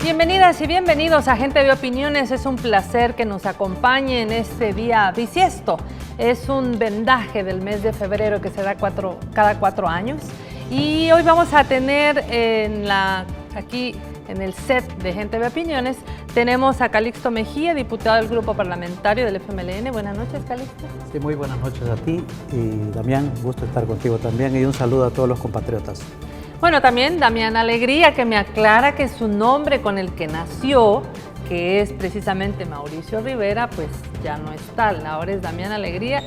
Bienvenidas y bienvenidos a Gente de Opiniones. Es un placer que nos acompañe en este día bisiesto. Es un vendaje del mes de febrero que se da cada 4 años. Y hoy vamos a tener aquí en el set de Gente de Opiniones, tenemos a Calixto Mejía, diputado del Grupo Parlamentario del FMLN. Buenas noches, Calixto. Sí, muy buenas noches a ti y Damián, gusto estar contigo también y un saludo a todos los compatriotas. Bueno, también Damián Alegría, que me aclara que su nombre con el que nació, que es precisamente Mauricio Rivera, pues ya no es tal. Ahora es Damián Alegría,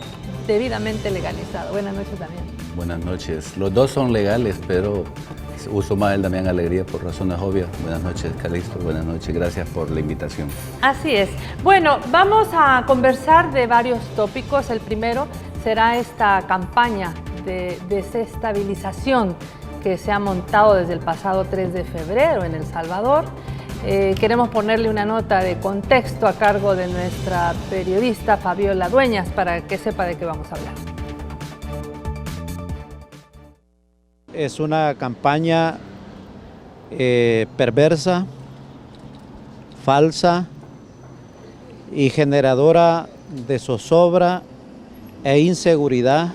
debidamente legalizado. Buenas noches, Damián. Buenas noches. Los dos son legales, pero uso más el Damián Alegría por razones obvias. Buenas noches, Calixto. Buenas noches. Gracias por la invitación. Así es. Bueno, vamos a conversar de varios tópicos. El primero será esta campaña de desestabilización que se ha montado desde el pasado 3 de febrero en El Salvador. Queremos ponerle una nota de contexto a cargo de nuestra periodista Fabiola Dueñas para que sepa de qué vamos a hablar. Es una campaña perversa, falsa y generadora de zozobra e inseguridad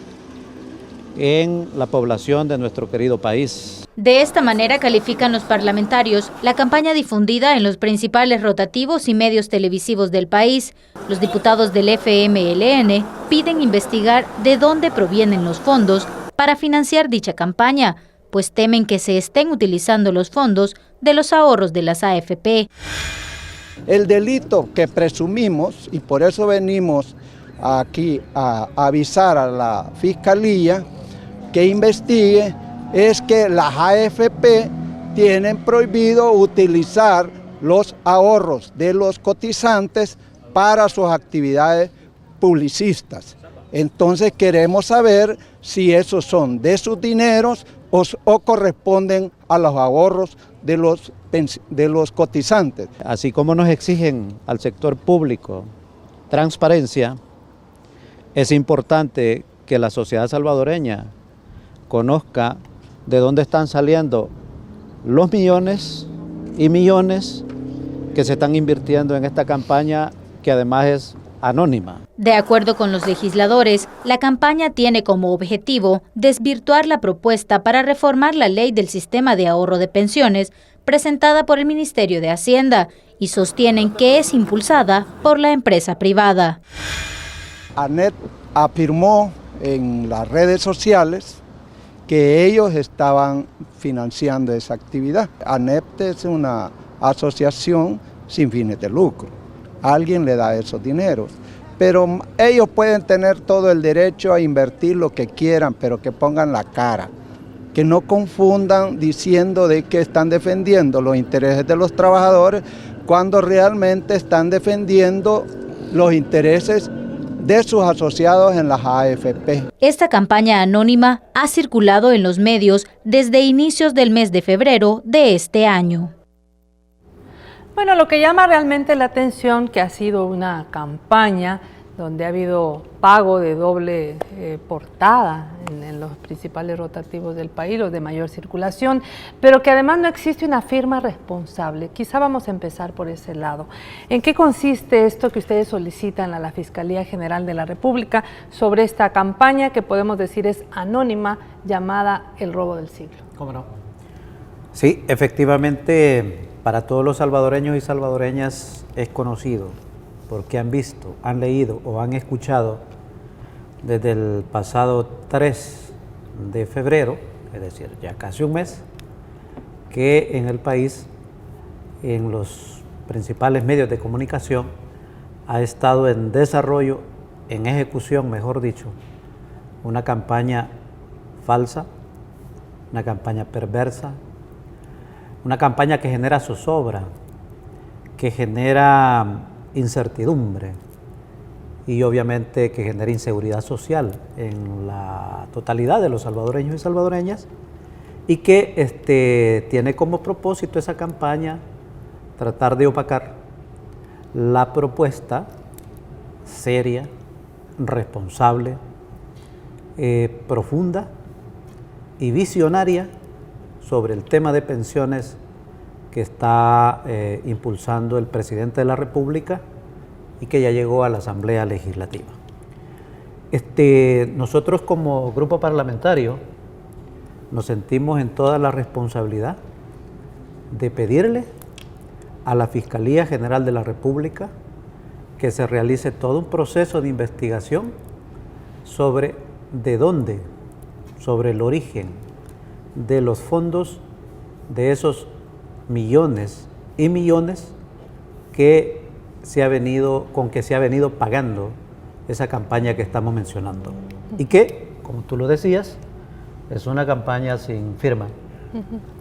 en la población de nuestro querido país. De esta manera califican los parlamentarios la campaña difundida en los principales rotativos y medios televisivos del país. Los diputados del FMLN piden investigar de dónde provienen los fondos para financiar dicha campaña, pues temen que se estén utilizando los fondos de los ahorros de las AFP. El delito que presumimos, y por eso venimos aquí a avisar a la Fiscalía que investigue, es que las AFP tienen prohibido utilizar los ahorros de los cotizantes para sus actividades publicistas. Entonces queremos saber si esos son de sus dineros o corresponden a los ahorros de los cotizantes. Así como nos exigen al sector público transparencia, es importante que la sociedad salvadoreña conozca de dónde están saliendo los millones y millones que se están invirtiendo en esta campaña, que además es anónima. De acuerdo con los legisladores, la campaña tiene como objetivo desvirtuar la propuesta para reformar la ley del sistema de ahorro de pensiones presentada por el Ministerio de Hacienda y sostienen que es impulsada por la empresa privada. ANEP afirmó en las redes sociales que ellos estaban financiando esa actividad. ANEP es una asociación sin fines de lucro. Alguien le da esos dineros, pero ellos pueden tener todo el derecho a invertir lo que quieran, pero que pongan la cara, que no confundan diciendo de que están defendiendo los intereses de los trabajadores cuando realmente están defendiendo los intereses de sus asociados en las AFP. Esta campaña anónima ha circulado en los medios desde inicios del mes de febrero de este año. Bueno, lo que llama realmente la atención que ha sido una campaña donde ha habido pago de doble portada en los principales rotativos del país, los de mayor circulación, pero que además no existe una firma responsable. Quizá vamos a empezar por ese lado. ¿En qué consiste esto que ustedes solicitan a la Fiscalía General de la República sobre esta campaña que podemos decir es anónima, llamada El Robo del Siglo? ¿Cómo no? Sí, efectivamente, para todos los salvadoreños y salvadoreñas es conocido, porque han visto, han leído o han escuchado desde el pasado 3 de febrero, es decir, ya casi un mes, que en el país, en los principales medios de comunicación, ha estado en desarrollo, en ejecución, mejor dicho, una campaña falsa, una campaña perversa, una campaña que genera zozobra, que genera incertidumbre y obviamente que genera inseguridad social en la totalidad de los salvadoreños y salvadoreñas, y que tiene como propósito esa campaña tratar de opacar la propuesta seria, responsable, profunda y visionaria sobre el tema de pensiones que está impulsando el presidente de la República y que ya llegó a la Asamblea Legislativa. Nosotros como grupo parlamentario nos sentimos en toda la responsabilidad de pedirle a la Fiscalía General de la República que se realice todo un proceso de investigación sobre de dónde, sobre el origen de los fondos de esos millones y millones con que se ha venido pagando esa campaña que estamos mencionando. Y que, como tú lo decías, es una campaña sin firma,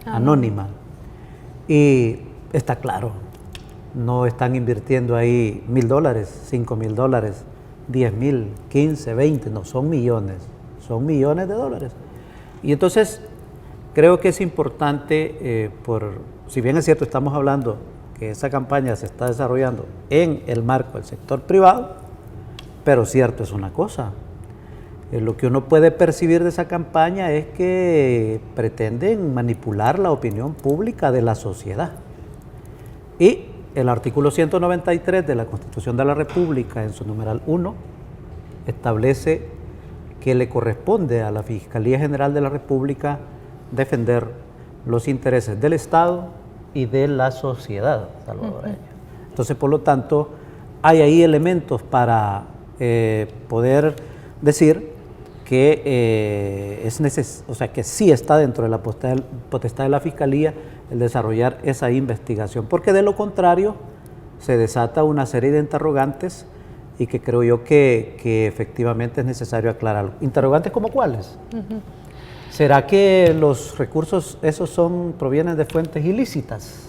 anónima. Y está claro, no están invirtiendo ahí $1,000, $5,000, 10,000, 15, 20, no, son millones de dólares. Y entonces creo que es importante, si bien es cierto, estamos hablando que esa campaña se está desarrollando en el marco del sector privado, pero cierto es una cosa, lo que uno puede percibir de esa campaña es que pretenden manipular la opinión pública de la sociedad. Y el artículo 193 de la Constitución de la República, en su numeral 1, establece que le corresponde a la Fiscalía General de la República defender los intereses del Estado y de la sociedad salvadoreña. Entonces, por lo tanto, hay ahí elementos para poder decir que que sí está dentro de la potestad de la Fiscalía el desarrollar esa investigación, porque de lo contrario se desata una serie de interrogantes y que creo yo que efectivamente es necesario aclarar. ¿Interrogantes como cuáles? ¿Será que los recursos esos provienen de fuentes ilícitas?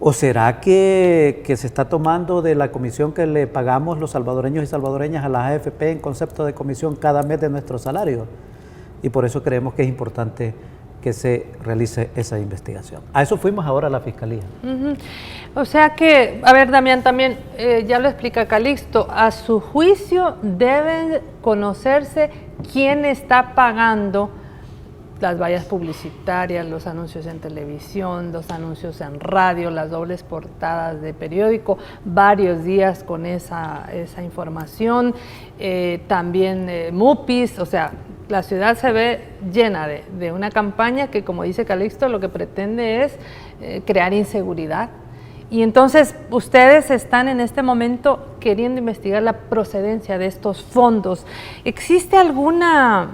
¿O será que se está tomando de la comisión que le pagamos los salvadoreños y salvadoreñas a las AFP en concepto de comisión cada mes de nuestro salario? Y por eso creemos que es importante que se realice esa investigación. A eso fuimos ahora a la Fiscalía. O sea que, a ver, Damián, también ya lo explica Calixto, a su juicio deben conocerse quién está pagando las vallas publicitarias, los anuncios en televisión, los anuncios en radio, las dobles portadas de periódico, varios días con esa información, también MUPIs, o sea, la ciudad se ve llena de una campaña que, como dice Calixto, lo que pretende es crear inseguridad. Y entonces ustedes están en este momento queriendo investigar la procedencia de estos fondos. ¿Existe alguna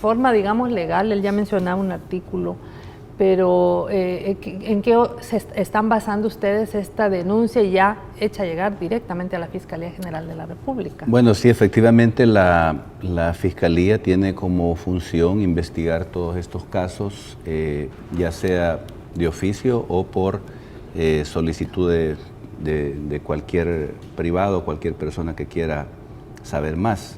forma, digamos, legal? Él ya mencionaba un artículo, pero ¿en qué se están basando ustedes esta denuncia ya hecha llegar directamente a la Fiscalía General de la República? Bueno, sí, efectivamente la Fiscalía tiene como función investigar todos estos casos, ya sea de oficio o por solicitud de cualquier privado, cualquier persona que quiera saber más.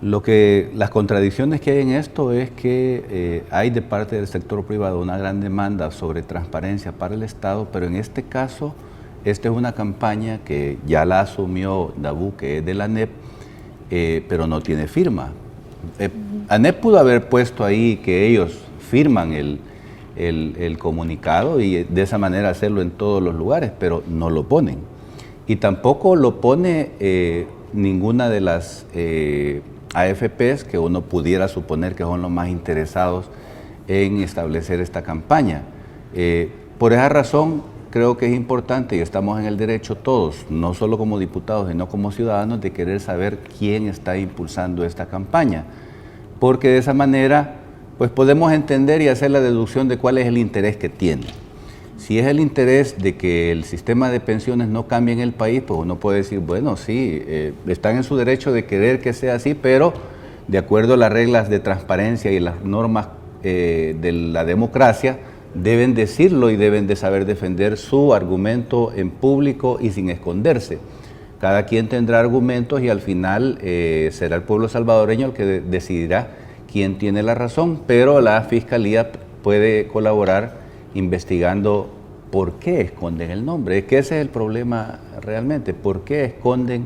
Las contradicciones que hay en esto es que hay de parte del sector privado una gran demanda sobre transparencia para el Estado, pero en este caso, esta es una campaña que ya la asumió Dabú, que es de la ANEP, pero no tiene firma. ANEP pudo haber puesto ahí que ellos firman el comunicado y de esa manera hacerlo en todos los lugares, pero no lo ponen. Y tampoco lo pone ninguna de las AFPs que uno pudiera suponer que son los más interesados en establecer esta campaña. Por esa razón creo que es importante y estamos en el derecho todos, no solo como diputados sino como ciudadanos, de querer saber quién está impulsando esta campaña, porque de esa manera pues podemos entender y hacer la deducción de cuál es el interés que tiene. Si es el interés de que el sistema de pensiones no cambie en el país, pues uno puede decir, bueno, sí, están en su derecho de querer que sea así, pero de acuerdo a las reglas de transparencia y las normas de la democracia, deben decirlo y deben de saber defender su argumento en público y sin esconderse. Cada quien tendrá argumentos y al final será el pueblo salvadoreño el que decidirá quién tiene la razón, pero la Fiscalía puede colaborar investigando por qué esconden el nombre. Es que ese es el problema realmente, por qué esconden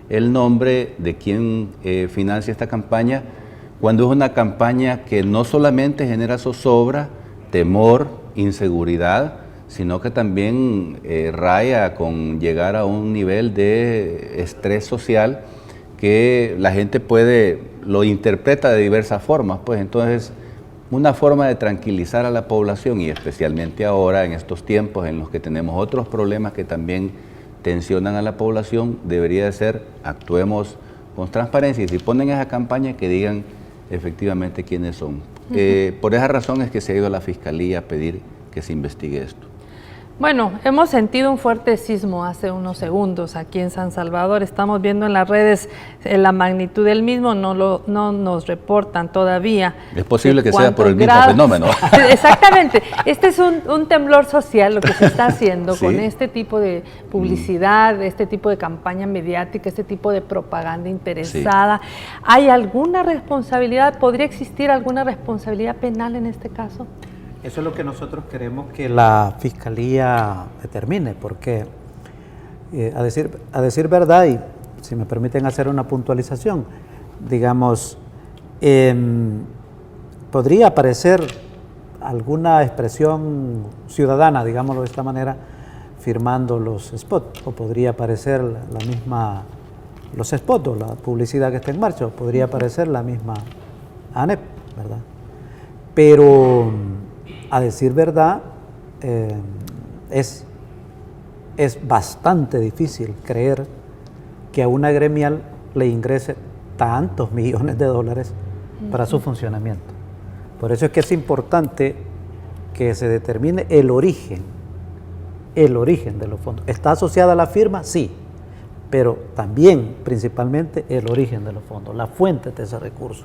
el nombre de quien financia esta campaña, cuando es una campaña que no solamente genera zozobra, temor inseguridad, sino que también raya con llegar a un nivel de estrés social que la gente lo interpreta de diversas formas, pues entonces una forma de tranquilizar a la población, y especialmente ahora en estos tiempos en los que tenemos otros problemas que también tensionan a la población, debería de ser: actuemos con transparencia, y si ponen esa campaña, que digan efectivamente quiénes son. Por esa razón es que se ha ido a la Fiscalía a pedir que se investigue esto. Bueno, hemos sentido un fuerte sismo hace unos segundos aquí en San Salvador. Estamos viendo en las redes la magnitud del mismo, no nos reportan todavía. Es posible que sea por el mismo fenómeno. Exactamente. Este es un temblor social lo que se está haciendo sí. con este tipo de publicidad, este tipo de campaña mediática, este tipo de propaganda interesada. Sí. ¿Hay alguna responsabilidad? ¿Podría existir alguna responsabilidad penal en este caso? Eso es lo que nosotros queremos que la Fiscalía determine, porque a decir verdad, y si me permiten hacer una puntualización, digamos, podría aparecer alguna expresión ciudadana, digámoslo de esta manera, firmando los spots, o podría aparecer los spots o la publicidad que está en marcha, o podría aparecer la misma ANEP, ¿verdad? Pero a decir verdad, es bastante difícil creer que a una gremial le ingrese tantos millones de dólares para su funcionamiento. Por eso es que es importante que se determine el origen de los fondos. ¿Está asociada a la firma? Sí, pero también, principalmente, el origen de los fondos, la fuente de ese recurso.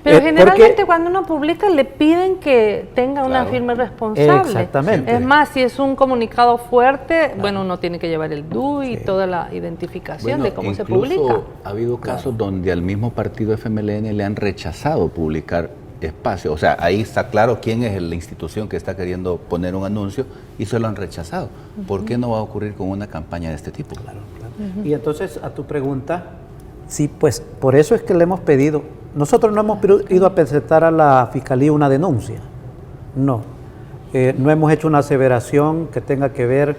Pero generalmente cuando uno publica le piden que tenga una firma responsable. Exactamente. Es más, si es un comunicado fuerte, bueno, uno tiene que llevar el DUI y toda la identificación de cómo se publica. Ha habido casos donde al mismo partido FMLN le han rechazado publicar espacio. O sea, ahí está claro quién es la institución que está queriendo poner un anuncio y se lo han rechazado. ¿Por qué no va a ocurrir con una campaña de este tipo? Claro. Y entonces, a tu pregunta, sí, pues por eso es que le hemos pedido. Nosotros no hemos ido a presentar a la Fiscalía una denuncia, no. No hemos hecho una aseveración que tenga que ver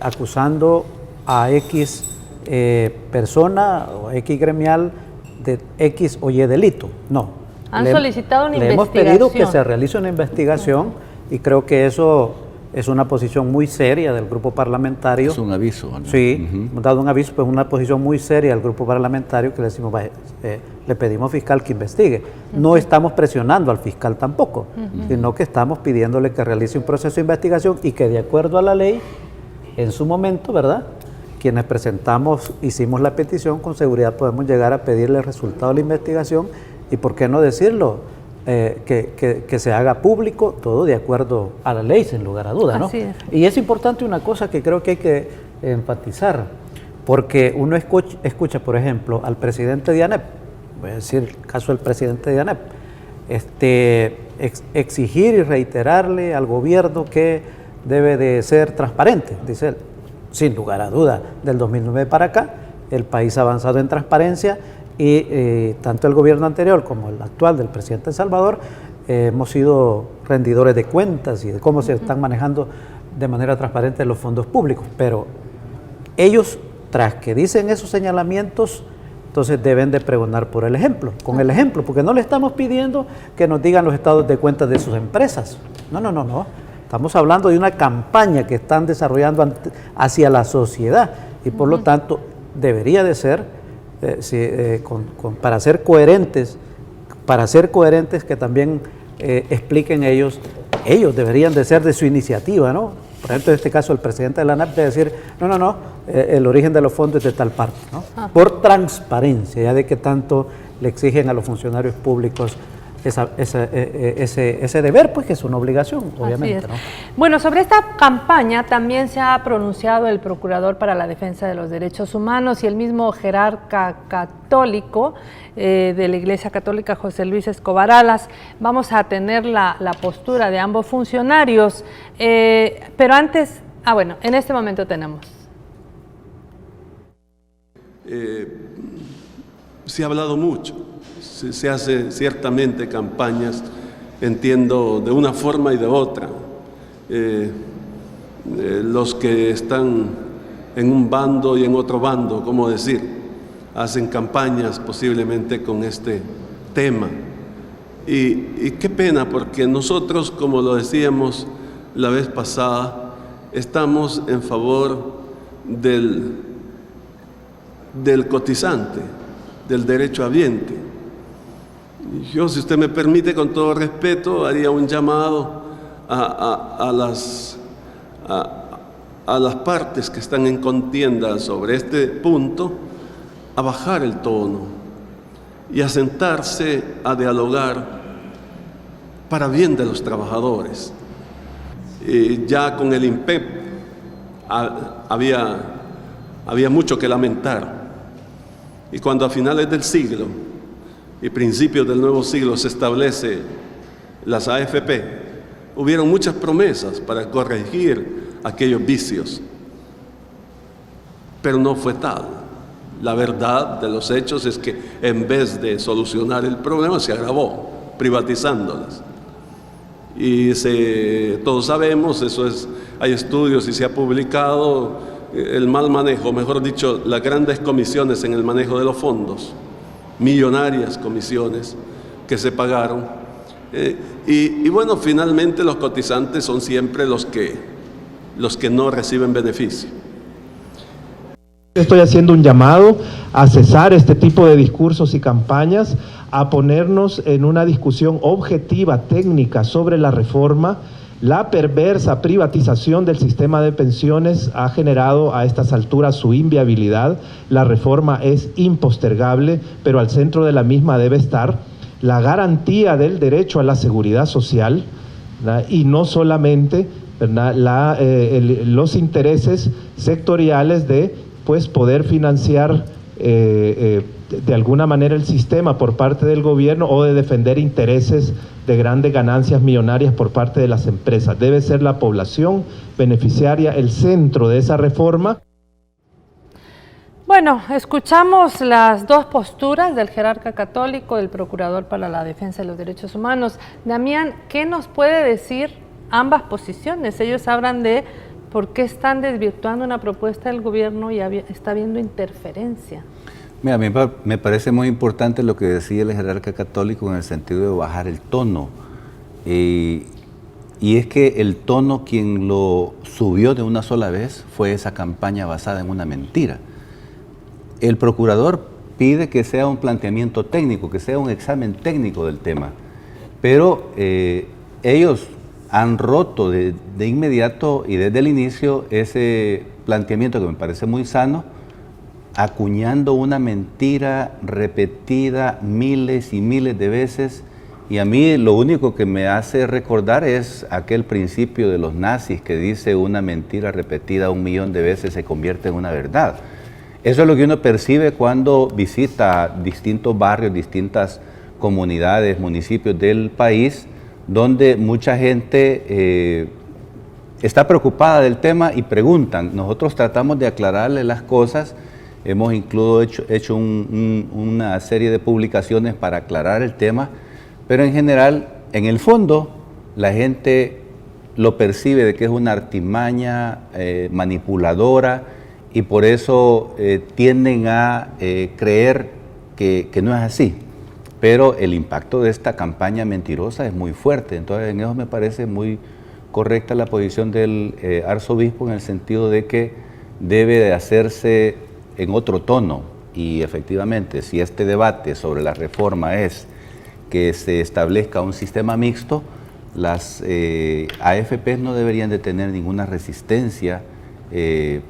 acusando a X persona o X gremial de X o Y delito, no. Han solicitado una investigación. Le hemos pedido que se realice una investigación y creo que eso es una posición muy seria del grupo parlamentario. Es un aviso, ¿no? Sí, hemos dado un aviso, pues una posición muy seria del grupo parlamentario que le decimos, le pedimos al fiscal que investigue. No estamos presionando al fiscal tampoco, sino que estamos pidiéndole que realice un proceso de investigación y que de acuerdo a la ley, en su momento, ¿verdad?, quienes hicimos la petición, con seguridad podemos llegar a pedirle el resultado de la investigación y, ¿por qué no decirlo?, que se haga público, todo de acuerdo a la ley, sin lugar a duda, ¿no? Así es. Y es importante una cosa que creo que hay que enfatizar, porque uno escucha, por ejemplo, al presidente de ANEP, voy a decir el caso del presidente de ANEP, exigir y reiterarle al gobierno que debe de ser transparente, dice él. Sin lugar a duda, del 2009 para acá, el país ha avanzado en transparencia y tanto el gobierno anterior como el actual del presidente de El Salvador hemos sido rendidores de cuentas y de cómo se están manejando de manera transparente los fondos públicos, pero ellos, tras que dicen esos señalamientos, entonces deben de pregonar por el ejemplo, con el ejemplo, porque no le estamos pidiendo que nos digan los estados de cuentas de sus empresas, no, estamos hablando de una campaña que están desarrollando hacia la sociedad y por lo tanto debería de ser para ser coherentes que también expliquen ellos deberían de ser de su iniciativa, ¿no? Por ejemplo, en este caso el presidente de la ANEP debe decir, no, el origen de los fondos es de tal parte, ¿no? Por transparencia, ya de que tanto le exigen a los funcionarios públicos ese deber, pues que es una obligación, obviamente, ¿no? Bueno, sobre esta campaña también se ha pronunciado el Procurador para la Defensa de los Derechos Humanos y el mismo jerarca católico de la Iglesia Católica, José Luis Escobar Alas. Vamos a tener la postura de ambos funcionarios, pero antes, bueno, en este momento tenemos. Se ha hablado mucho. Se hacen ciertamente campañas entiendo de una forma y de otra. Los que están en un bando y en otro bando, ¿cómo decir?, hacen campañas posiblemente con este tema. Y qué pena, porque nosotros, como lo decíamos la vez pasada, estamos en favor del cotizante, del derecho habiente. Yo, si usted me permite, con todo respeto, haría un llamado a las partes que están en contienda sobre este punto a bajar el tono y a sentarse a dialogar para bien de los trabajadores. Ya con el INPEP había mucho que lamentar, y cuando a finales del siglo y principios del nuevo siglo se establece las AFP, hubieron muchas promesas para corregir aquellos vicios, pero no fue tal. La verdad de los hechos es que en vez de solucionar el problema se agravó, privatizándolas. Y todos sabemos, hay estudios y se ha publicado el mal manejo, mejor dicho, las grandes comisiones en el manejo de los fondos, millonarias comisiones que se pagaron. Y bueno, finalmente los cotizantes son siempre los que no reciben beneficio. Estoy haciendo un llamado a cesar este tipo de discursos y campañas, a ponernos en una discusión objetiva, técnica, sobre la reforma. La perversa privatización del sistema de pensiones ha generado a estas alturas su inviabilidad. La reforma es impostergable, pero al centro de la misma debe estar la garantía del derecho a la seguridad social, ¿verdad? Y no solamente, ¿verdad?, los intereses sectoriales de poder financiar de alguna manera el sistema por parte del gobierno, o de defender intereses de grandes ganancias millonarias por parte de las empresas. Debe ser la población beneficiaria el centro de esa reforma. Bueno, escuchamos las dos posturas del jerarca católico, del procurador para la defensa de los derechos humanos. Damián, ¿qué nos puede decir ambas posiciones? Ellos hablan de por qué están desvirtuando una propuesta del gobierno y está habiendo interferencia. Mira, a mí me parece muy importante lo que decía el jerarca católico en el sentido de bajar el tono. Y es que el tono, quien lo subió de una sola vez fue esa campaña basada en una mentira. El procurador pide que sea un planteamiento técnico, que sea un examen técnico del tema, pero ellos han roto de inmediato y desde el inicio ese planteamiento que me parece muy sano, acuñando una mentira repetida miles y miles de veces. Y a mí lo único que me hace recordar es aquel principio de los nazis que dice: una mentira repetida 1.000.000 de veces se convierte en una verdad. Eso es lo que uno percibe cuando visita distintos barrios, distintas comunidades, municipios del país, donde mucha gente está preocupada del tema y preguntan. Nosotros tratamos de aclararle las cosas. Hemos incluso hecho una serie de publicaciones para aclarar el tema, pero en general, en el fondo, la gente lo percibe de que es una artimaña manipuladora, y por eso tienden a creer que no es así. Pero el impacto de esta campaña mentirosa es muy fuerte. Entonces, en eso me parece muy correcta la posición del arzobispo, en el sentido de que debe de hacerse en otro tono. Y efectivamente, si este debate sobre la reforma es que se establezca un sistema mixto, las AFP no deberían de tener ninguna resistencia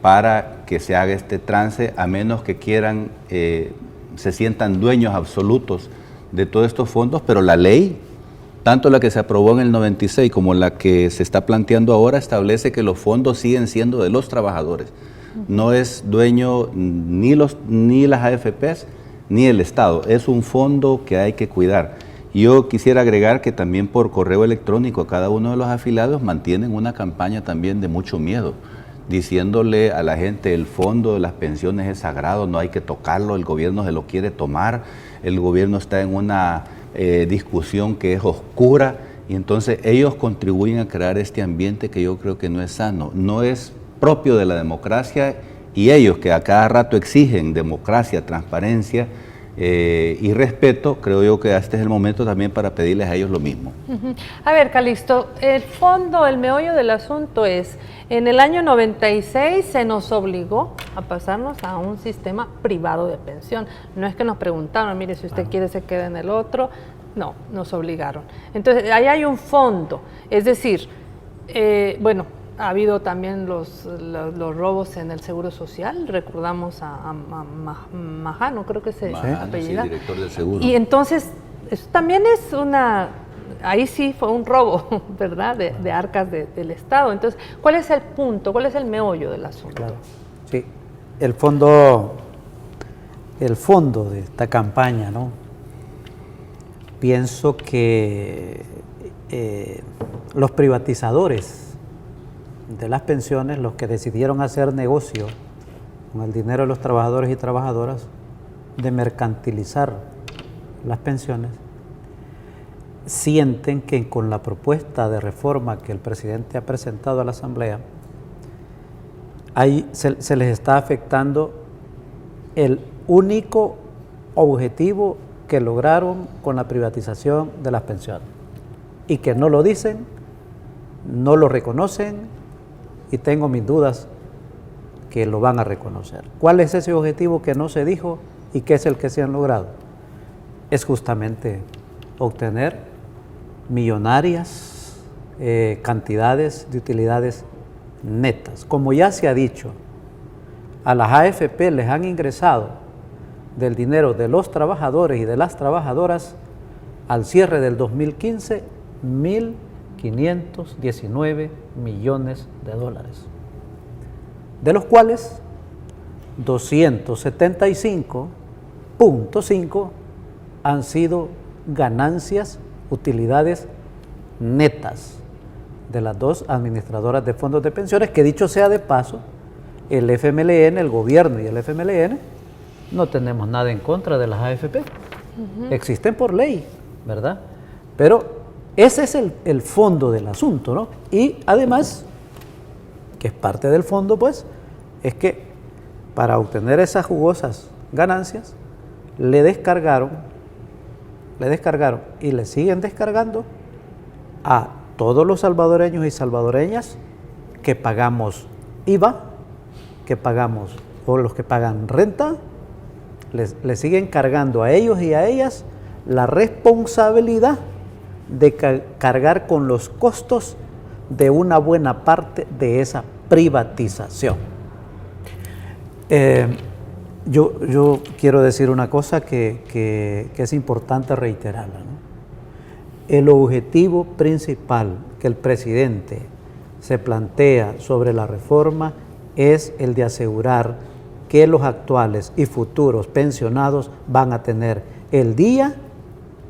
para que se haga este trance, a menos que quieran, se sientan dueños absolutos de todos estos fondos. Pero la ley, tanto la que se aprobó en el 96 como la que se está planteando ahora, establece que los fondos siguen siendo de los trabajadores. No es dueño ni las AFPs ni el Estado, es un fondo que hay que cuidar. Yo quisiera agregar que también por correo electrónico cada uno de los afiliados mantienen una campaña también de mucho miedo, diciéndole a la gente: el fondo de las pensiones es sagrado, no hay que tocarlo, el gobierno se lo quiere tomar, el gobierno está en una discusión que es oscura y entonces ellos contribuyen a crear este ambiente que yo creo que no es sano, no es propio de la democracia, y ellos que a cada rato exigen democracia, transparencia y respeto, creo yo que este es el momento también para pedirles a ellos lo mismo. A ver, Calixto, el fondo, el meollo del asunto es, en el año 96 se nos obligó a pasarnos a un sistema privado de pensión. No es que nos preguntaron, mire, si usted quiere se queda en el otro. No, nos obligaron. Entonces, ahí hay un fondo. Es decir, bueno, ha habido también los robos en el Seguro Social. Recordamos a Majano, creo que se apellida. Sí, director del Seguro. Y entonces, eso también es una... Ahí sí fue un robo, ¿verdad?, de arcas del Estado. Entonces, ¿cuál es el punto, cuál es el meollo del asunto? Claro, sí, el fondo de esta campaña, ¿no? Pienso que los privatizadores de las pensiones, los que decidieron hacer negocio con el dinero de los trabajadores y trabajadoras, de mercantilizar las pensiones, sienten que con la propuesta de reforma que el presidente ha presentado a la Asamblea, ahí se les está afectando el único objetivo que lograron con la privatización de las pensiones, y que no lo dicen, no lo reconocen, y tengo mis dudas que lo van a reconocer. ¿Cuál es ese objetivo que no se dijo y qué es el que se han logrado? Es justamente obtener millonarias cantidades de utilidades netas. Como ya se ha dicho, a las AFP les han ingresado del dinero de los trabajadores y de las trabajadoras al cierre del 2015 1.519 millones de dólares, de los cuales 275.5 han sido ganancias, utilidades netas de las dos administradoras de fondos de pensiones, que dicho sea de paso, el FMLN, el gobierno y el FMLN, no tenemos nada en contra de las AFP. Existen por ley, ¿verdad? Pero ese es el fondo del asunto, ¿no? Y además, que es parte del fondo, pues, es que para obtener esas jugosas ganancias, le descargaron y le siguen descargando a todos los salvadoreños y salvadoreñas que pagamos IVA, que pagamos, o los que pagan renta, les siguen cargando a ellos y a ellas la responsabilidad de cargar con los costos de una buena parte de esa privatización. Yo quiero decir una cosa que es importante reiterarla, ¿no? El objetivo principal que el presidente se plantea sobre la reforma es el de asegurar que los actuales y futuros pensionados van a tener el día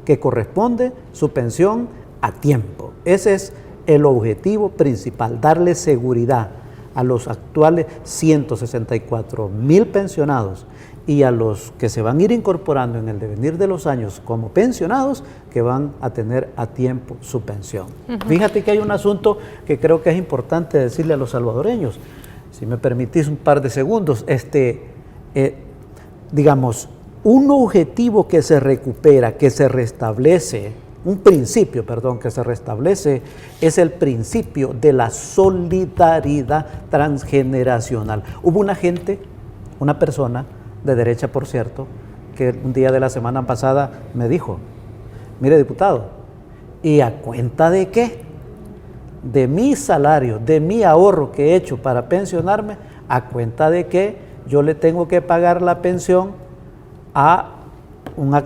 que corresponde su pensión a tiempo. Ese es el objetivo principal, darle seguridad a los actuales 164,000 pensionados y a los que se van a ir incorporando en el devenir de los años como pensionados, que van a tener a tiempo su pensión. Fíjate que hay un asunto que creo que es importante decirle a los salvadoreños. Si me permitís un par de segundos, digamos, un objetivo que se recupera, que se restablece, un principio, perdón, que se restablece, es el principio de la solidaridad transgeneracional. Hubo una persona de derecha, por cierto, que un día de la semana pasada me dijo: mire, diputado, ¿y a cuenta de qué? De mi salario, de mi ahorro que he hecho para pensionarme, ¿a cuenta de qué yo le tengo que pagar la pensión a unas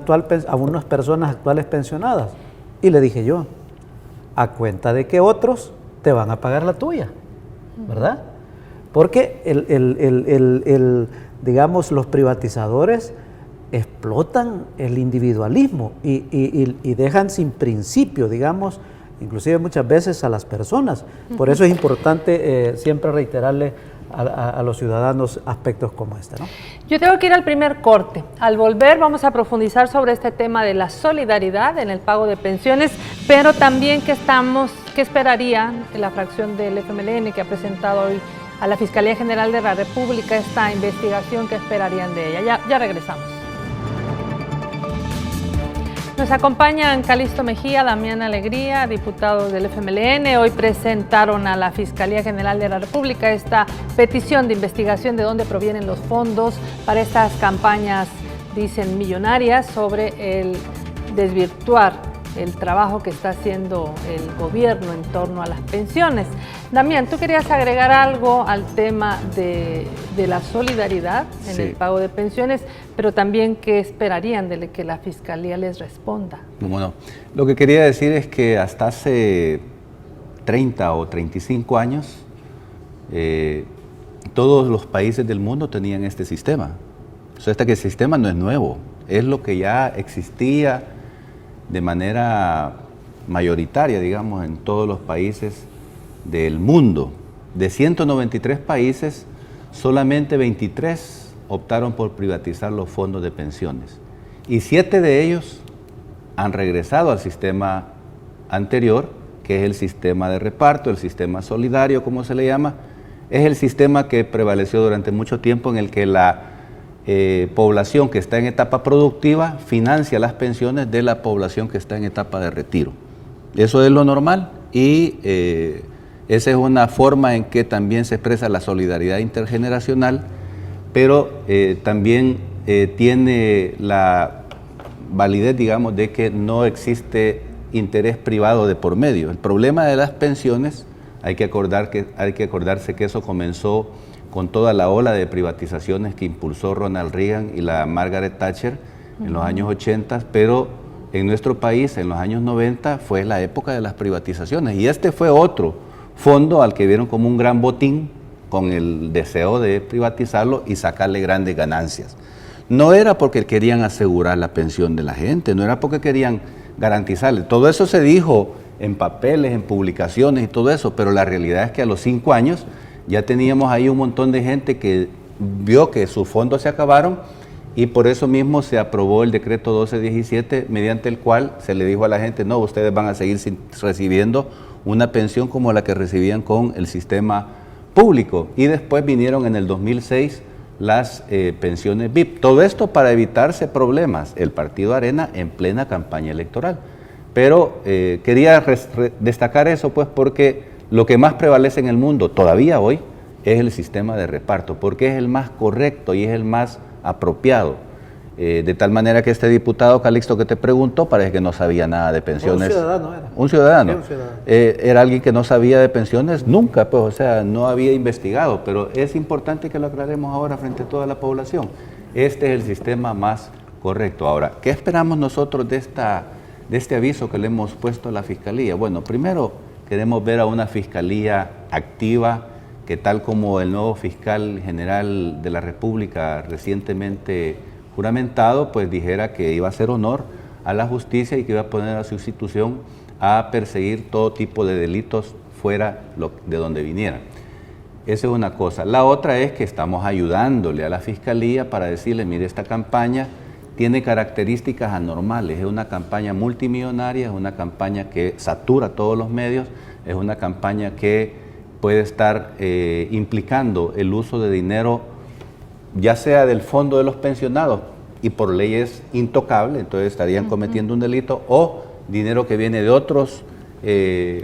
personas actuales pensionadas? Y le dije yo: ¿a cuenta de que otros te van a pagar la tuya? ¿Verdad? Porque digamos, los privatizadores explotan el individualismo y dejan sin principio, digamos, inclusive muchas veces a las personas. Por eso es importante siempre reiterarle a los ciudadanos aspectos como este, ¿no? Yo tengo que ir al primer corte. Al volver vamos a profundizar sobre este tema de la solidaridad en el pago de pensiones, pero también qué esperaría la fracción del FMLN que ha presentado hoy a la Fiscalía General de la República esta investigación, qué esperarían de ella. Ya regresamos. Nos acompañan Calixto Mejía, Damián Alegría, diputados del FMLN. Hoy presentaron a la Fiscalía General de la República esta petición de investigación de dónde provienen los fondos para estas campañas, dicen, millonarias, sobre el desvirtuar el trabajo que está haciendo el gobierno en torno a las pensiones. Damián, tú querías agregar algo al tema de la solidaridad en el pago de pensiones, pero también qué esperarían de que la Fiscalía les responda. Bueno, lo que quería decir es que hasta hace 30 o 35 años, todos los países del mundo tenían este sistema. O sea, este sistema no es nuevo, es lo que ya existía de manera mayoritaria, digamos, en todos los países del mundo. De 193 países, solamente 23 optaron por privatizar los fondos de pensiones. Y 7 de ellos han regresado al sistema anterior, que es el sistema de reparto, el sistema solidario, como se le llama. Es el sistema que prevaleció durante mucho tiempo, en el que la población que está en etapa productiva financia las pensiones de la población que está en etapa de retiro. Eso es lo normal y esa es una forma en que también se expresa la solidaridad intergeneracional, pero también tiene la validez, digamos, de que no existe interés privado de por medio. El problema de las pensiones, hay que acordarse que eso comenzó con toda la ola de privatizaciones que impulsó Ronald Reagan y la Margaret Thatcher en los años 80, pero en nuestro país en los años 90 fue la época de las privatizaciones, y este fue otro fondo al que vieron como un gran botín con el deseo de privatizarlo y sacarle grandes ganancias. No era porque querían asegurar la pensión de la gente, no era porque querían garantizarle, todo eso se dijo en papeles, en publicaciones y todo eso, pero la realidad es que a los 5 años ya teníamos ahí un montón de gente que vio que sus fondos se acabaron, y por eso mismo se aprobó el decreto 1217, mediante el cual se le dijo a la gente, no, ustedes van a seguir recibiendo una pensión como la que recibían con el sistema público. Y después vinieron en el 2006 las pensiones VIP. Todo esto para evitarse problemas, el Partido Arena en plena campaña electoral. Pero quería destacar eso, pues, porque lo que más prevalece en el mundo todavía hoy es el sistema de reparto, porque es el más correcto y es el más apropiado. De tal manera que este diputado, Calixto, que te preguntó, parece que no sabía nada de pensiones. Un ciudadano era. Un ciudadano. Sí, un ciudadano. Era alguien que no sabía de pensiones nunca, pues, o sea, no había investigado, pero es importante que lo aclaremos ahora frente a toda la población. Este es el sistema más correcto. Ahora, ¿qué esperamos nosotros de este aviso que le hemos puesto a la Fiscalía? Bueno, primero queremos ver a una Fiscalía activa, que tal como el nuevo fiscal general de la República recientemente juramentado, pues dijera que iba a hacer honor a la justicia y que iba a poner a su institución a perseguir todo tipo de delitos fuera de donde vinieran. Esa es una cosa. La otra es que estamos ayudándole a la Fiscalía para decirle, mire, esta campaña tiene características anormales, es una campaña multimillonaria, es una campaña que satura todos los medios, es una campaña que puede estar implicando el uso de dinero, ya sea del fondo de los pensionados, y por ley es intocable, entonces estarían cometiendo un delito, o dinero que viene de otros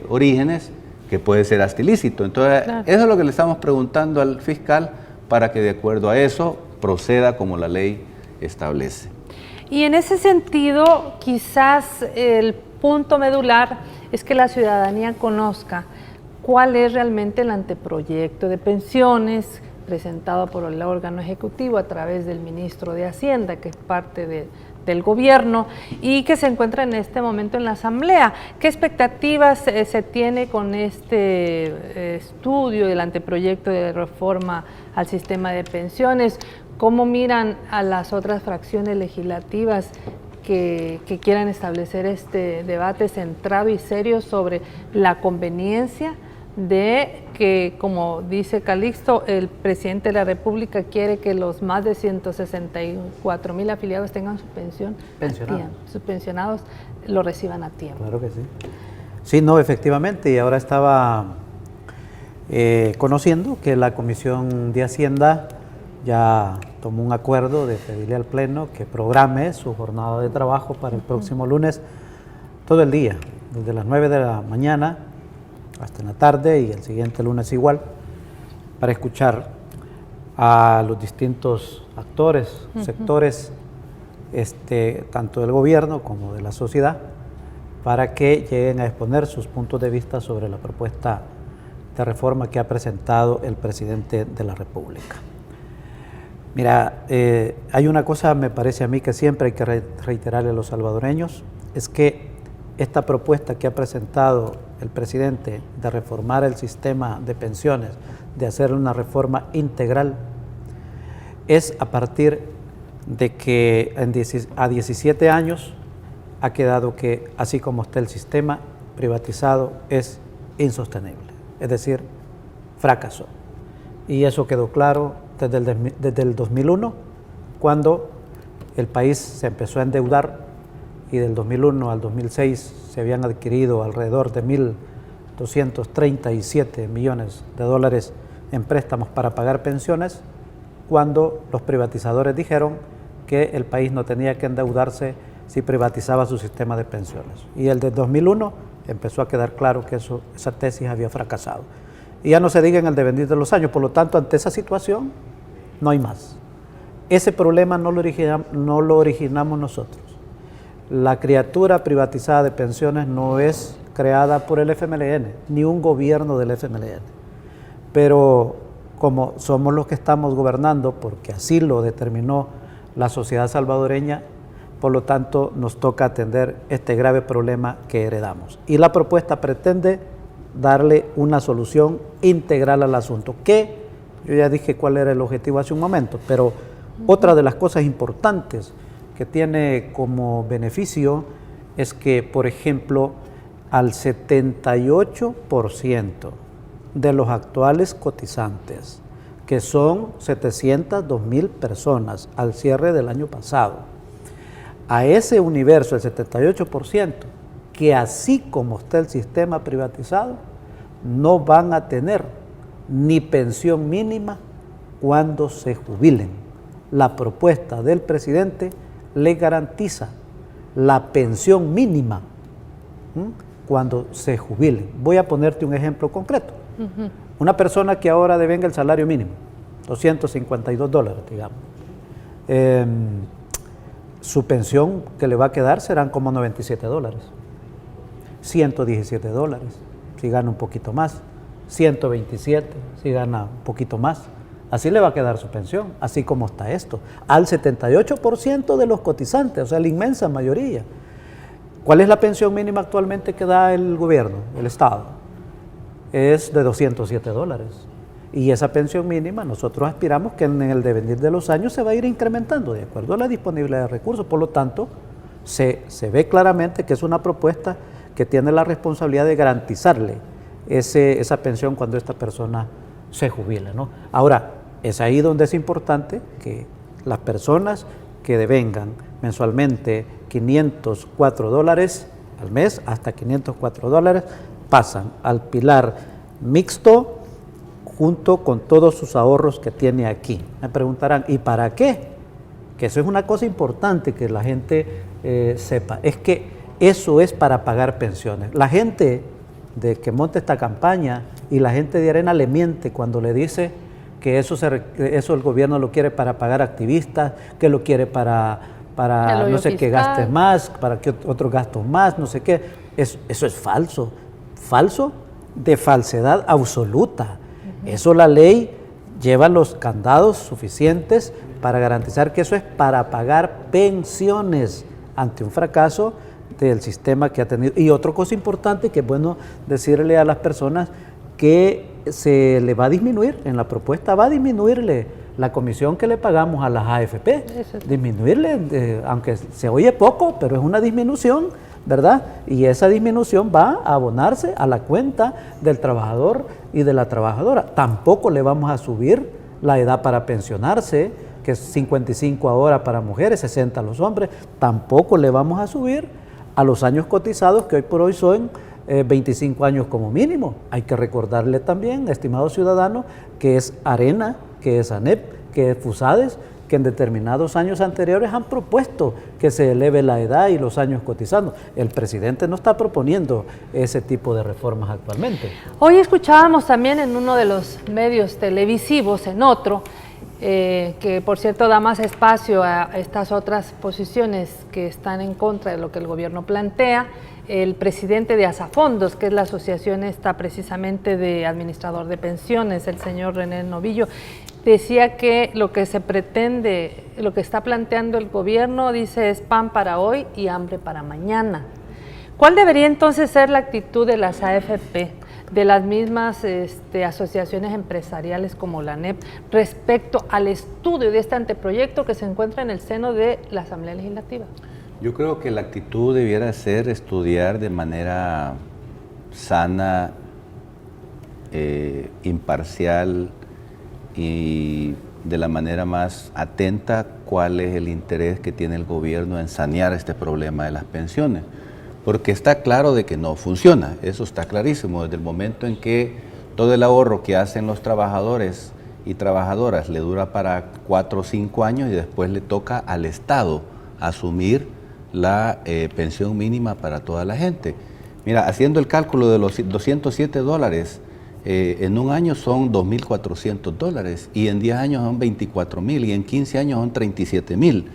orígenes, que puede ser hasta ilícito. Entonces, claro, eso es lo que le estamos preguntando al fiscal, para que de acuerdo a eso proceda como la ley establece. Y en ese sentido, quizás el punto medular es que la ciudadanía conozca cuál es realmente el anteproyecto de pensiones presentado por el órgano ejecutivo a través del ministro de Hacienda, que es parte del gobierno y que se encuentra en este momento en la Asamblea. ¿Qué expectativas se tiene con este estudio del anteproyecto de reforma al sistema de pensiones? ¿Cómo miran a las otras fracciones legislativas que quieran establecer este debate centrado y serio sobre la conveniencia de que, como dice Calixto, el presidente de la República quiere que los más de 164,000 afiliados tengan su pensión Pensionados. a tiempo, sus pensionados lo reciban a tiempo. Claro que sí. Sí, no, efectivamente, y ahora estaba conociendo que la Comisión de Hacienda ya tomó un acuerdo de pedirle al Pleno que programe su jornada de trabajo para el próximo lunes todo el día, desde las 9 de la mañana hasta en la tarde y el siguiente lunes igual, para escuchar a los distintos actores, sectores, tanto del gobierno como de la sociedad, para que lleguen a exponer sus puntos de vista sobre la propuesta de reforma que ha presentado el presidente de la República. Mira, hay una cosa, me parece a mí, que siempre hay que reiterarle a los salvadoreños, es que esta propuesta que ha presentado el presidente de reformar el sistema de pensiones, de hacer una reforma integral, es a partir de que a 17 años ha quedado que, así como está el sistema privatizado, es insostenible, es decir, fracasó. Y eso quedó claro desde el 2001, cuando el país se empezó a endeudar y del 2001 al 2006 se habían adquirido alrededor de 1.237 millones de dólares en préstamos para pagar pensiones, cuando los privatizadores dijeron que el país no tenía que endeudarse si privatizaba su sistema de pensiones. Y el de 2001 empezó a quedar claro que esa tesis había fracasado. Y ya no se diga en el devenir de los años, por lo tanto, ante esa situación no hay más. Ese problema no lo originamos nosotros. La criatura privatizada de pensiones no es creada por el FMLN, ni un gobierno del FMLN. Pero como somos los que estamos gobernando, porque así lo determinó la sociedad salvadoreña, por lo tanto nos toca atender este grave problema que heredamos. Y la propuesta pretende darle una solución integral al asunto, que yo ya dije cuál era el objetivo hace un momento, pero otra de las cosas importantes que tiene como beneficio es que, por ejemplo, al 78% de los actuales cotizantes, que son 702,000 personas al cierre del año pasado, a ese universo, el 78%, que así como está el sistema privatizado, no van a tener ni pensión mínima cuando se jubilen. La propuesta del presidente le garantiza la pensión mínima cuando se jubilen. Voy a ponerte un ejemplo concreto. Una persona que ahora devenga el salario mínimo, $252, digamos, su pensión que le va a quedar serán como $97, $117 si gana un poquito más, 127 si gana un poquito más. Así le va a quedar su pensión, así como está esto, al 78% de los cotizantes, o sea, la inmensa mayoría. ¿Cuál es la pensión mínima actualmente que da el gobierno, el Estado? Es de $207. Y esa pensión mínima nosotros aspiramos que en el devenir de los años se va a ir incrementando de acuerdo a la disponibilidad de recursos. Por lo tanto, se ve claramente que es una propuesta que tiene la responsabilidad de garantizarle esa pensión cuando esta persona se jubila, ¿no? Ahora, es ahí donde es importante que las personas que devengan mensualmente $504 al mes, hasta $504, pasan al pilar mixto junto con todos sus ahorros que tiene aquí. Me preguntarán, ¿y para qué? Que eso es una cosa importante que la gente sepa. Es que eso es para pagar pensiones. La gente de que monta esta campaña y la gente de Arena le miente cuando le dice que eso el gobierno lo quiere para pagar activistas, que lo quiere para no sé qué gastes más, para que otros gastos más, no sé qué. Eso es falso, falso de falsedad absoluta. Eso la ley lleva los candados suficientes para garantizar que eso es para pagar pensiones ante un fracaso del sistema que ha tenido. Y otra cosa importante que es bueno decirle a las personas que se le va a disminuir, en la propuesta va a disminuirle la comisión que le pagamos a las AFP, disminuirle, aunque se oye poco, pero es una disminución ¿verdad? Y esa disminución va a abonarse a la cuenta del trabajador y de la trabajadora. Tampoco le vamos a subir la edad para pensionarse, que es 55 ahora para mujeres, 60 a los hombres. Tampoco le vamos a subir a los años cotizados, que hoy por hoy son 25 años como mínimo. Hay que recordarle también, estimado ciudadano, que es ARENA, que es ANEP, que es FUSADES, que en determinados años anteriores han propuesto que se eleve la edad y los años cotizando. El presidente no está proponiendo ese tipo de reformas actualmente. Hoy escuchábamos también en uno de los medios televisivos, en otro, que por cierto da más espacio a estas otras posiciones que están en contra de lo que el gobierno plantea, el presidente de Asafondos, que es la asociación esta precisamente de administrador de pensiones, el señor René Novillo, decía que lo que se pretende, lo que está planteando el gobierno, dice, es pan para hoy y hambre para mañana. ¿Cuál debería entonces ser la actitud de las AFP, de las mismas asociaciones empresariales como la ANEP, respecto al estudio de este anteproyecto que se encuentra en el seno de la Asamblea Legislativa? Yo creo que la actitud debiera ser estudiar de manera sana, imparcial y de la manera más atenta cuál es el interés que tiene el gobierno en sanear este problema de las pensiones. Porque está claro de que no funciona, eso está clarísimo, desde el momento en que todo el ahorro que hacen los trabajadores y trabajadoras le dura para 4 o 5 años y después le toca al Estado asumir la pensión mínima para toda la gente. Mira, haciendo el cálculo de los $207, en un año son $2.400 y en 10 años son $24.000 y en 15 años son $37.000.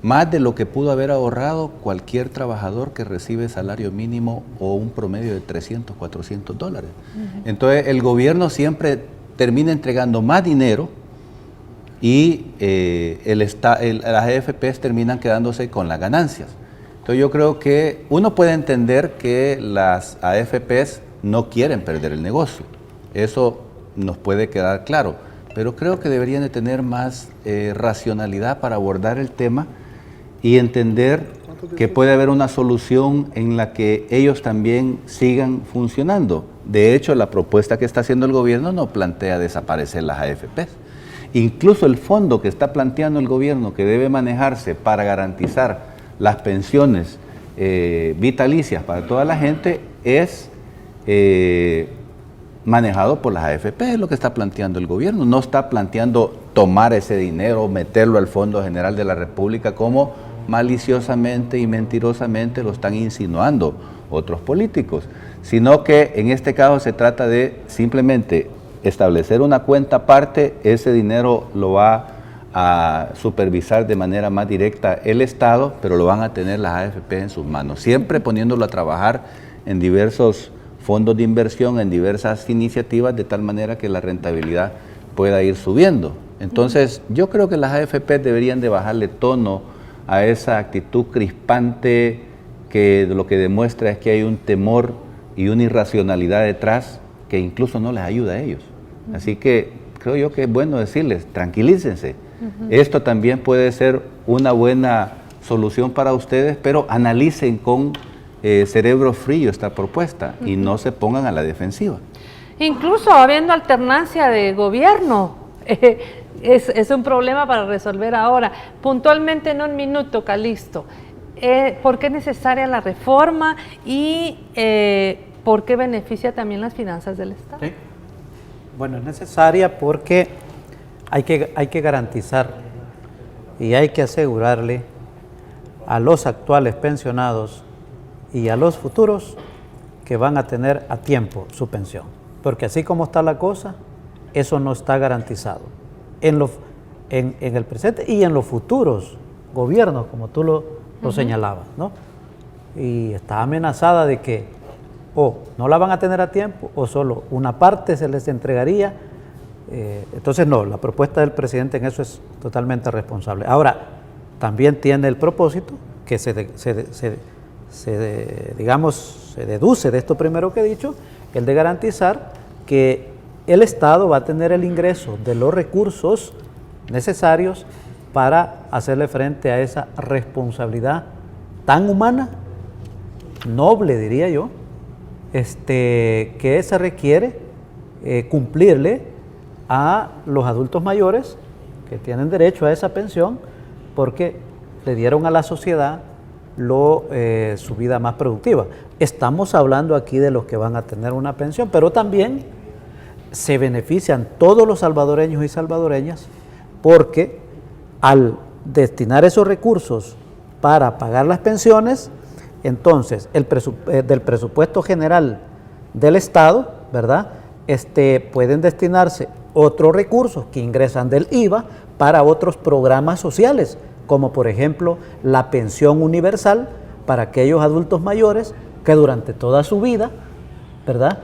Más de lo que pudo haber ahorrado cualquier trabajador que recibe salario mínimo o un promedio de $300, $400. Entonces el gobierno siempre termina entregando más dinero y las AFPs terminan quedándose con las ganancias. Entonces yo creo que uno puede entender que las AFPs no quieren perder el negocio, eso nos puede quedar claro, pero creo que deberían de tener más racionalidad para abordar el tema y entender que puede haber una solución en la que ellos también sigan funcionando. De hecho, la propuesta que está haciendo el gobierno no plantea desaparecer las AFPs. Incluso el fondo que está planteando el gobierno que debe manejarse para garantizar las pensiones vitalicias para toda la gente es manejado por las AFP, es lo que está planteando el gobierno. No está planteando tomar ese dinero, meterlo al Fondo General de la República como maliciosamente y mentirosamente lo están insinuando otros políticos, sino que en este caso se trata de simplemente establecer una cuenta aparte, ese dinero lo va a supervisar de manera más directa el Estado, pero lo van a tener las AFP en sus manos, siempre poniéndolo a trabajar en diversos fondos de inversión, en diversas iniciativas, de tal manera que la rentabilidad pueda ir subiendo. Entonces, yo creo que las AFP deberían de bajarle tono a esa actitud crispante que lo que demuestra es que hay un temor y una irracionalidad detrás que incluso no les ayuda a ellos. Así que creo yo que es bueno decirles, tranquilícense. Esto también puede ser una buena solución para ustedes, pero analicen con cerebro frío esta propuesta y no se pongan a la defensiva. Incluso habiendo alternancia de gobierno, es un problema para resolver ahora. Puntualmente en un minuto, Calixto, ¿por qué es necesaria la reforma y por qué beneficia también las finanzas del Estado? Sí. Bueno, es necesaria porque hay que garantizar y hay que asegurarle a los actuales pensionados y a los futuros que van a tener a tiempo su pensión. Porque así como está la cosa, eso no está garantizado en el presente y en los futuros gobiernos, como tú lo señalabas, ¿no? Y está amenazada de que o no la van a tener a tiempo o solo una parte se les entregaría. Entonces no, la propuesta del presidente en eso es totalmente responsable. Ahora, también tiene el propósito que se deduce de esto primero que he dicho, el de garantizar que el Estado va a tener el ingreso de los recursos necesarios para hacerle frente a esa responsabilidad tan humana noble, diría yo, que se requiere cumplirle a los adultos mayores que tienen derecho a esa pensión porque le dieron a la sociedad su vida más productiva. Estamos hablando aquí de los que van a tener una pensión, pero también se benefician todos los salvadoreños y salvadoreñas porque al destinar esos recursos para pagar las pensiones, entonces del presupuesto general del Estado, ¿verdad? Pueden destinarse otros recursos que ingresan del IVA para otros programas sociales, como por ejemplo la pensión universal para aquellos adultos mayores que durante toda su vida, ¿verdad?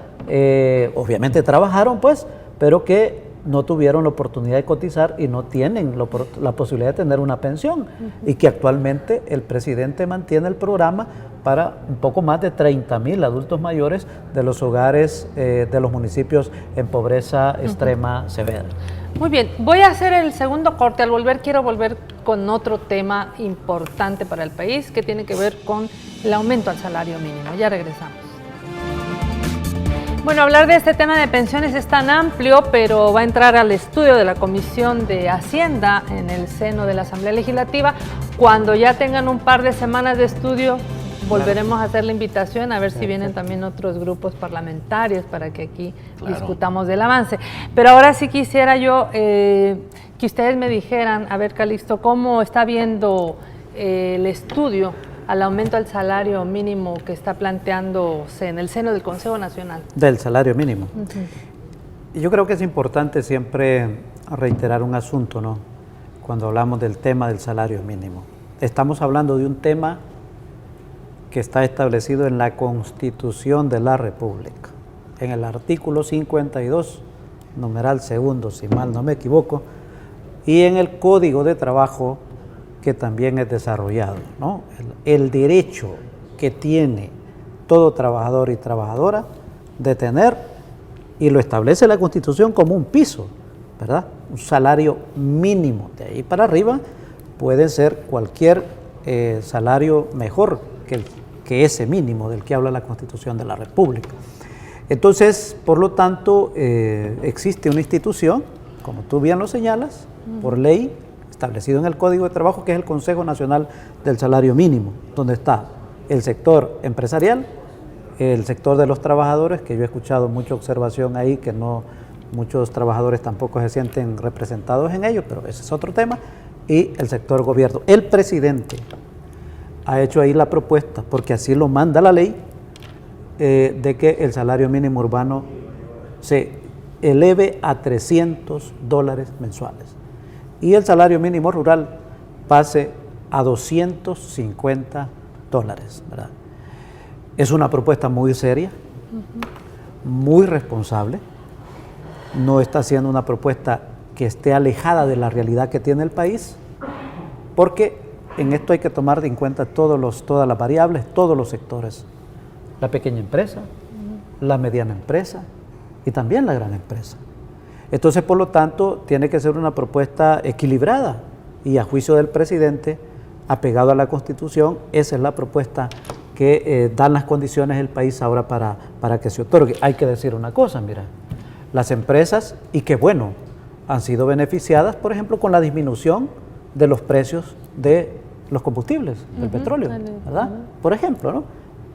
Obviamente trabajaron pues, pero que no tuvieron la oportunidad de cotizar y no tienen la posibilidad de tener una pensión, y que actualmente el presidente mantiene el programa para un poco más de 30,000 adultos mayores de los hogares de los municipios en pobreza extrema severa. Muy bien, voy a hacer el segundo corte. Al volver quiero volver con otro tema importante para el país que tiene que ver con el aumento al salario mínimo. Ya regresamos. Bueno, hablar de este tema de pensiones es tan amplio, pero va a entrar al estudio de la Comisión de Hacienda en el seno de la Asamblea Legislativa. Cuando ya tengan un par de semanas de estudio, volveremos a hacer la invitación a ver si vienen también otros grupos parlamentarios para que aquí discutamos del avance. Pero ahora sí quisiera yo que ustedes me dijeran, a ver, Calixto, ¿cómo está viendo el estudio al aumento al salario mínimo que está planteándose en el seno del Consejo Nacional? Del salario mínimo. Yo creo que es importante siempre reiterar un asunto, ¿no? Cuando hablamos del tema del salario mínimo. Estamos hablando de un tema que está establecido en la Constitución de la República, en el artículo 52, numeral segundo, si mal no me equivoco, y en el Código de Trabajo que también es desarrollado, ¿no? El derecho que tiene todo trabajador y trabajadora de tener, y lo establece la Constitución como un piso, ¿verdad? Un salario mínimo. De ahí para arriba puede ser cualquier salario mejor que ese mínimo del que habla la Constitución de la República. Entonces, por lo tanto, existe una institución, como tú bien lo señalas, por ley, establecido en el Código de Trabajo, que es el Consejo Nacional del Salario Mínimo, donde está el sector empresarial, el sector de los trabajadores, que yo he escuchado mucha observación ahí, que no muchos trabajadores tampoco se sienten representados en ello, pero ese es otro tema, y el sector gobierno. El presidente ha hecho ahí la propuesta, porque así lo manda la ley, de que el salario mínimo urbano se eleve a $300 mensuales y el salario mínimo rural pase a $250, ¿verdad? Es una propuesta muy seria, muy responsable, no está siendo una propuesta que esté alejada de la realidad que tiene el país, porque en esto hay que tomar en cuenta todas las variables, todos los sectores, la pequeña empresa, la mediana empresa y también la gran empresa. Entonces, por lo tanto, tiene que ser una propuesta equilibrada y a juicio del presidente, apegado a la Constitución, esa es la propuesta que dan las condiciones del país ahora para que se otorgue. Hay que decir una cosa, mira, las empresas, y que bueno, han sido beneficiadas, por ejemplo, con la disminución de los precios de los combustibles, del petróleo, ¿verdad? Por ejemplo, ¿no?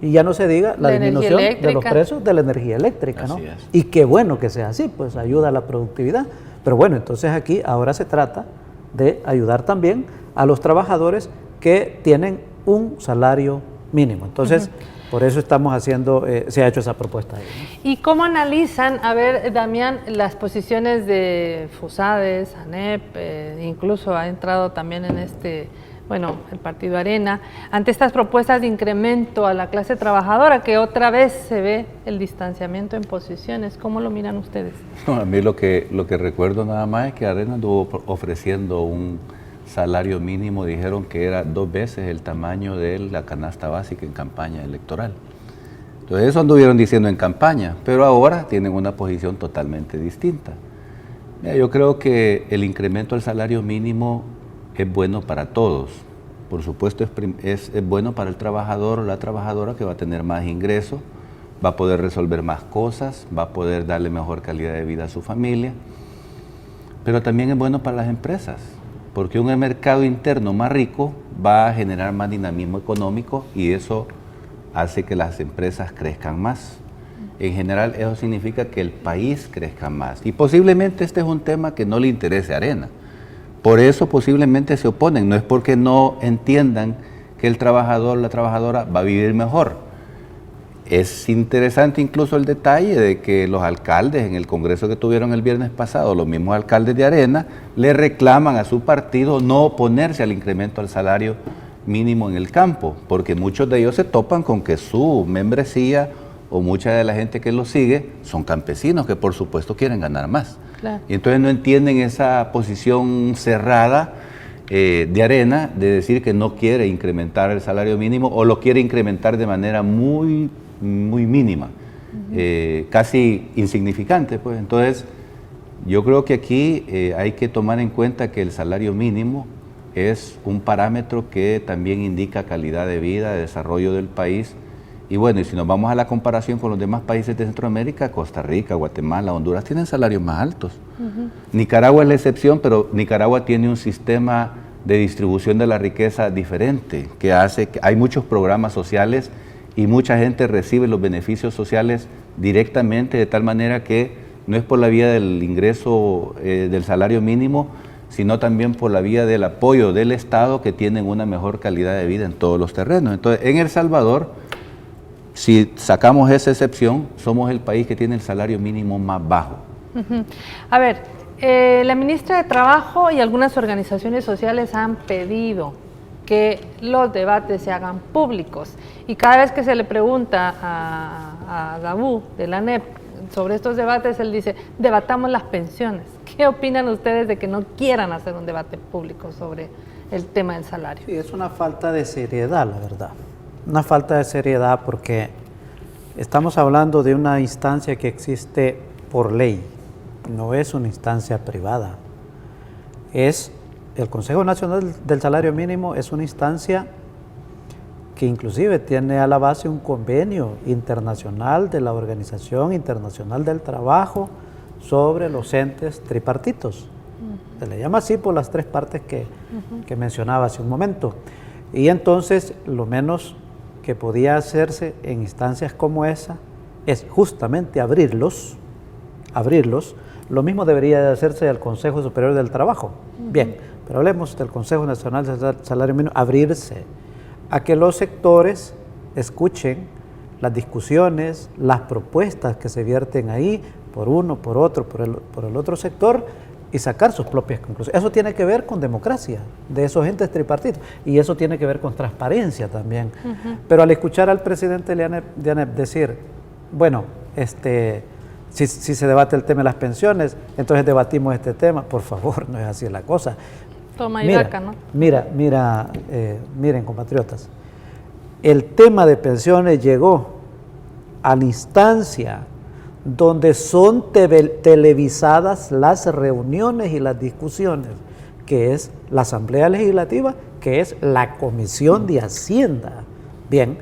Y ya no se diga la disminución de los precios de la energía eléctrica, ¿no? Y qué bueno que sea así, pues ayuda a la productividad. Pero bueno, entonces aquí ahora se trata de ayudar también a los trabajadores que tienen un salario mínimo. Entonces, por eso estamos haciendo, se ha hecho esa propuesta ahí, ¿no? ¿Y cómo analizan, a ver, Damián, las posiciones de FUSADES, ANEP, incluso ha entrado también en el Partido Arena, ante estas propuestas de incremento a la clase trabajadora, que otra vez se ve el distanciamiento en posiciones? ¿Cómo lo miran ustedes? No, a mí lo que recuerdo nada más es que Arena anduvo ofreciendo un salario mínimo, dijeron que era 2 veces el tamaño de la canasta básica en campaña electoral. Entonces eso anduvieron diciendo en campaña, pero ahora tienen una posición totalmente distinta. Mira, yo creo que el incremento al salario mínimo es bueno para todos, por supuesto es bueno para el trabajador o la trabajadora, que va a tener más ingresos, va a poder resolver más cosas, va a poder darle mejor calidad de vida a su familia, pero también es bueno para las empresas, porque un mercado interno más rico va a generar más dinamismo económico y eso hace que las empresas crezcan más. En general, eso significa que el país crezca más. Y posiblemente este es un tema que no le interese a Arena. Por eso posiblemente se oponen. No es porque no entiendan que el trabajador o la trabajadora va a vivir mejor. Es interesante incluso el detalle de que los alcaldes en el congreso que tuvieron el viernes pasado, los mismos alcaldes de Arena, le reclaman a su partido no oponerse al incremento al salario mínimo en el campo, porque muchos de ellos se topan con que su membresía o mucha de la gente que lo sigue son campesinos que por supuesto quieren ganar más. Claro. Y entonces no entienden esa posición cerrada de Arena de decir que no quiere incrementar el salario mínimo o lo quiere incrementar de manera muy mínima, casi insignificante, pues. Entonces yo creo que aquí hay que tomar en cuenta que el salario mínimo es un parámetro que también indica calidad de vida, de desarrollo del país. Y bueno, y si nos vamos a la comparación con los demás países de Centroamérica, Costa Rica, Guatemala, Honduras, tienen salarios más altos. Nicaragua es la excepción, pero Nicaragua tiene un sistema de distribución de la riqueza diferente, que hace que hay muchos programas sociales y mucha gente recibe los beneficios sociales directamente, de tal manera que no es por la vía del ingreso del salario mínimo, sino también por la vía del apoyo del Estado, que tienen una mejor calidad de vida en todos los terrenos. Entonces, en El Salvador, si sacamos esa excepción, somos el país que tiene el salario mínimo más bajo. A ver, la ministra de Trabajo y algunas organizaciones sociales han pedido que los debates se hagan públicos. Y cada vez que se le pregunta a Dabú de la ANEP sobre estos debates, él dice, debatamos las pensiones. ¿Qué opinan ustedes de que no quieran hacer un debate público sobre el tema del salario? Sí, es una falta de seriedad, la verdad. Una falta de seriedad porque estamos hablando de una instancia que existe por ley, no es una instancia privada. Es el Consejo Nacional del Salario Mínimo, es una instancia que inclusive tiene a la base un convenio internacional de la Organización Internacional del Trabajo sobre los entes tripartitos. Se le llama así por las tres partes que mencionaba hace un momento. Y entonces lo menos que podía hacerse en instancias como esa es justamente abrirlos. Lo mismo debería de hacerse al Consejo Superior del Trabajo. Bien, pero hablemos del Consejo Nacional del Salario Mínimo, abrirse a que los sectores escuchen las discusiones, las propuestas que se vierten ahí, por uno, por otro, por el otro sector, y sacar sus propias conclusiones. Eso tiene que ver con democracia de esos entes tripartitos y eso tiene que ver con transparencia también. Pero al escuchar al presidente de ANEP decir, bueno, si se debate el tema de las pensiones, entonces debatimos este tema, por favor, no es así la cosa. Toma y daca, ¿no? Miren, compatriotas, el tema de pensiones llegó a la instancia donde son televisadas las reuniones y las discusiones, que es la Asamblea Legislativa, que es la Comisión de Hacienda. Bien,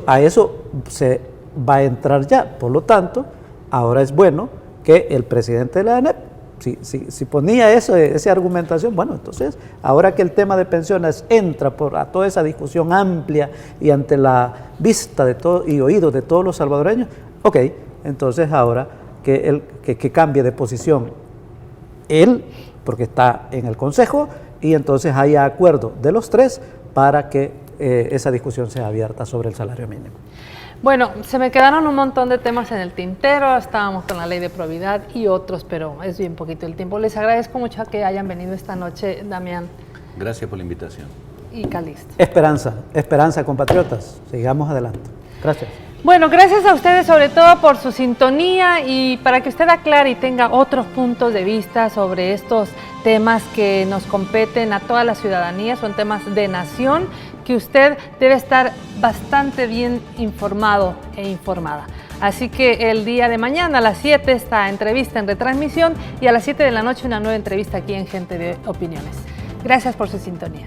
a eso se va a entrar ya. Por lo tanto, ahora es bueno que el presidente de la ANEP, si ponía esa argumentación, bueno, entonces, ahora que el tema de pensiones entra a toda esa discusión amplia y ante la vista de todo y oídos de todos los salvadoreños, ok, entonces ahora que cambie de posición él, porque está en el Consejo, y entonces haya acuerdo de los tres para que esa discusión sea abierta sobre el salario mínimo. Bueno, se me quedaron un montón de temas en el tintero, estábamos con la ley de probidad y otros, pero es bien poquito el tiempo. Les agradezco mucho que hayan venido esta noche, Damián. Gracias por la invitación. Y Calixto. Esperanza, compatriotas, sigamos adelante. Gracias. Bueno, gracias a ustedes sobre todo por su sintonía y para que usted aclare y tenga otros puntos de vista sobre estos temas que nos competen a toda la ciudadanía, son temas de nación que usted debe estar bastante bien informado e informada. Así que el día de mañana a las 7 esta entrevista en retransmisión y a las 7 de la noche una nueva entrevista aquí en Gente de Opiniones. Gracias por su sintonía.